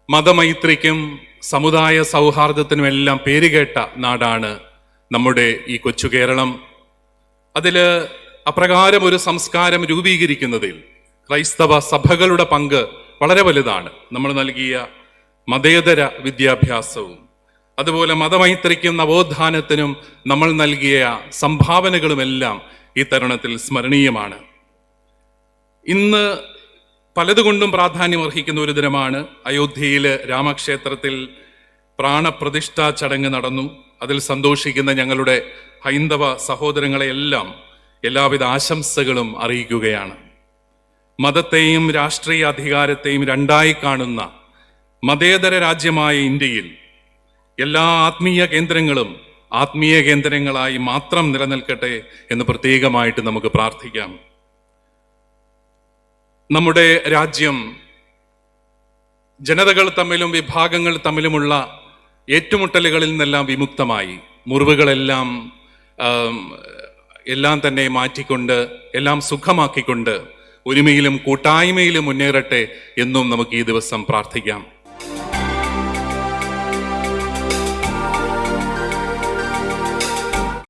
മതമൈത്രിക്കും സമുദായ സൗഹാർദ്ദത്തിനുമെല്ലാം പേരുകേട്ട നാടാണ് നമ്മുടെ ഈ കൊച്ചു കേരളം. അതിൽ അപ്രകാരം ഒരു സംസ്കാരം രൂപീകരിക്കുന്നതിൽ ക്രൈസ്തവ സഭകളുടെ പങ്ക് വളരെ വലുതാണ്. നമ്മൾ നൽകിയ മതേതര വിദ്യാഭ്യാസവും അതുപോലെ മതമൈത്രിക്കും നവോത്ഥാനത്തിനും നമ്മൾ നൽകിയ സംഭാവനകളുമെല്ലാം ഈ തരുണത്തിൽ സ്മരണീയമാണ്. ഇന്ന് പലതുകൊണ്ടും പ്രാധാന്യം അർഹിക്കുന്ന ഒരു ദിനമാണ്. അയോധ്യയിൽ രാമക്ഷേത്രത്തിൽ പ്രാണപ്രതിഷ്ഠാ ചടങ്ങ് നടന്നു. അതിൽ സന്തോഷിക്കുന്ന ഞങ്ങളുടെ ഹൈന്ദവ സഹോദരങ്ങളെയെല്ലാം എല്ലാവിധ ആശംസകളും അറിയിക്കുകയാണ്. മതത്തെയും രാഷ്ട്രീയ അധികാരത്തെയും രണ്ടായി കാണുന്ന മതേതര രാജ്യമായ ഇന്ത്യയിൽ എല്ലാ ആത്മീയ കേന്ദ്രങ്ങളും ആത്മീയ കേന്ദ്രങ്ങളായി മാത്രം നിലനിൽക്കട്ടെ എന്ന് പ്രത്യേകമായിട്ട് നമുക്ക് പ്രാർത്ഥിക്കാം. നമ്മുടെ രാജ്യം ജനതകൾ തമ്മിലും വിഭാഗങ്ങൾ തമ്മിലുമുള്ള ഏറ്റുമുട്ടലുകളിൽ നിന്നെല്ലാം വിമുക്തമായി മുറിവുകളെല്ലാം തന്നെ മാറ്റിക്കൊണ്ട് എല്ലാം സുഖമാക്കിക്കൊണ്ട് ഒരുമയിലും കൂട്ടായ്മയിലും മുന്നേറട്ടെ എന്നും നമുക്ക് ഈ ദിവസം പ്രാർത്ഥിക്കാം.